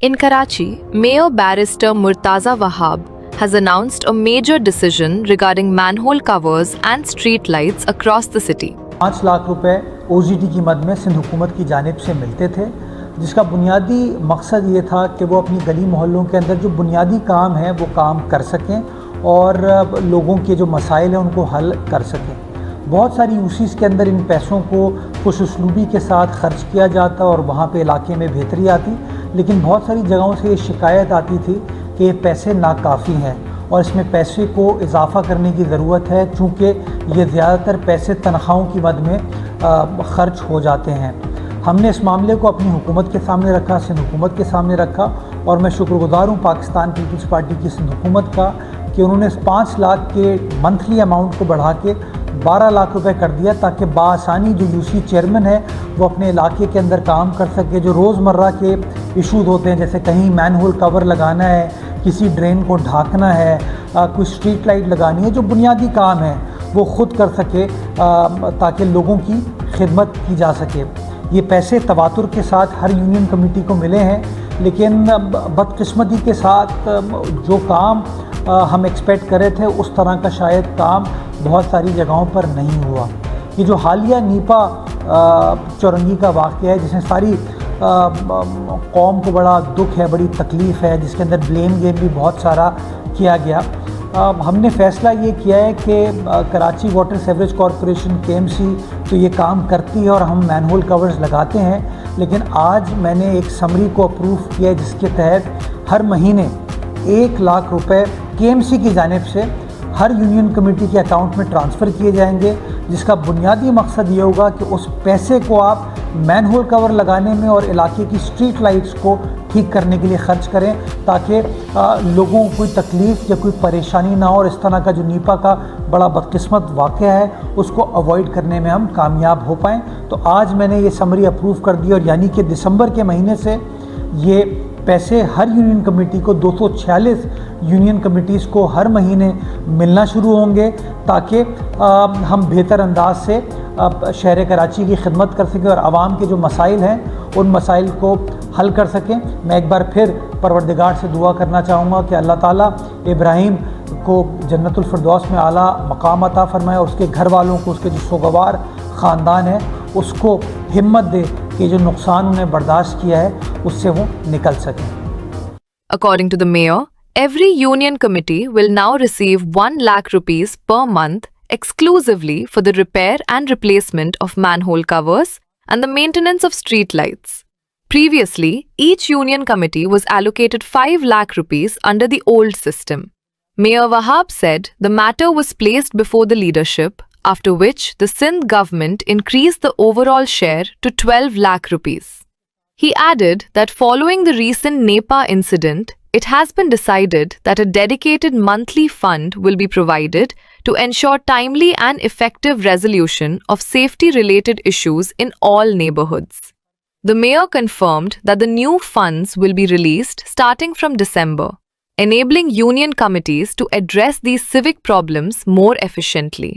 In Karachi, Mayor Barrister Murtaza Wahab has announced a major decision regarding manhole covers and street lights across the city. 5 lakh रुपए OGT की मद में सिंध हुकूमत की जानिब से मिलते थे, जिसका बुनियादी मकसद ये था कि वो अपनी गली मोहल्लों के अंदर जो बुनियादी काम है वो काम कर सकें और लोगों के जो मसाइल हैं उनको हल कर सकें। बहुत सारी यूसीज़ के अंदर इन पैसों को खुश उसलूबी के साथ ख़र्च किया जाता और वहाँ पे इलाके में बेहतरी आती, लेकिन बहुत सारी जगहों से ये शिकायत आती थी कि ये पैसे नाकाफ़ी हैं और इसमें पैसे को इजाफ़ा करने की ज़रूरत है, चूँकि ये ज़्यादातर पैसे तनख्वाहों की मद में ख़र्च हो जाते हैं। हमने इस मामले को अपनी हुकूमत के सामने रखा, सिंध हुकूमत के सामने रखा, और मैं शुक्रगुज़ार हूँ पाकिस्तान पीपल्स पार्टी की सिंध हुकूमत का कि उन्होंने इस 5 लाख के मंथली अमाउंट को बढ़ा के 12 लाख रुपए कर दिया, ताकि बासानी जो यूसी चेयरमैन है वो अपने इलाके के अंदर काम कर सके। जो रोज़मर्रा के इशूज़ होते हैं, जैसे कहीं मैनहोल कवर लगाना है, किसी ड्रेन को ढांकना है, कोई स्ट्रीट लाइट लगानी है, जो बुनियादी काम है वो ख़ुद कर सके ताकि लोगों की खिदमत की जा सके। ये पैसे तवातुर के साथ हर यूनियन कमेटी को मिले हैं, लेकिन बदकिस्मती के साथ जो काम हम एक्सपेक्ट कर रहे थे उस तरह का शायद काम बहुत सारी जगहों पर नहीं हुआ। ये जो हालिया नीपा चौरंगी का वाक़या है, जिसमें सारी कौम को बड़ा दुख है, बड़ी तकलीफ़ है, जिसके अंदर ब्लेम गेम भी बहुत सारा किया गया। हमने फ़ैसला ये किया है कि Karachi water sewerage corporation KMC तो ये काम करती है और हम मैनहोल कवर्स लगाते हैं, लेकिन आज मैंने एक समरी को अप्रूव किया है जिसके तहत हर महीने 1 लाख रुपए KMC की जानिब से हर यूनियन कमेटी के अकाउंट में ट्रांसफ़र किए जाएंगे, जिसका बुनियादी मकसद ये होगा कि उस पैसे को आप मैनहोल कवर लगाने में और इलाके की स्ट्रीट लाइट्स को ठीक करने के लिए ख़र्च करें, ताकि लोगों को कोई तकलीफ़ या कोई परेशानी ना हो और इस तरह का जो नीपा का बड़ा बदकिस्मत वाक़या है उसको अवॉइड करने में हम कामयाब हो पाएँ। तो आज मैंने ये समरी अप्रूव कर दी और यानी कि दिसंबर के महीने से ये पैसे हर यूनियन कमेटी को 246 यूनियन कमेटीज़ को हर महीने मिलना शुरू होंगे, ताकि हम बेहतर अंदाज से शहर कराची की खिदमत कर सकें और आवाम के जो मसाइल हैं उन मसाइल को हल कर सकें। मैं एक बार फिर परवरदिगार से दुआ करना चाहूँगा कि अल्लाह ताला इब्राहीम को जन्नतुल फिरदौस में आला मकाम अता फरमाए और उसके घर वालों को, उसके जो सोगवार ख़ानदान है उसको हिम्मत दे कि जो नुकसान उन्हें बर्दाश्त किया है उससे वो निकल सकें। According to the mayor, every union committee will now receive 1 lakh rupees per month exclusively for the repair and replacement of manhole covers and the maintenance of street lights. Previously, each union committee was allocated 5 lakh rupees under the old system. Mayor Wahab said the matter was placed before the leadership, after which the Sindh government increased the overall share to 12 lakh rupees. He added that following the recent NEPA incident, it has been decided that a dedicated monthly fund will be provided to ensure timely and effective resolution of safety-related issues in all neighborhoods. The mayor confirmed that the new funds will be released starting from December, enabling union committees to address these civic problems more efficiently.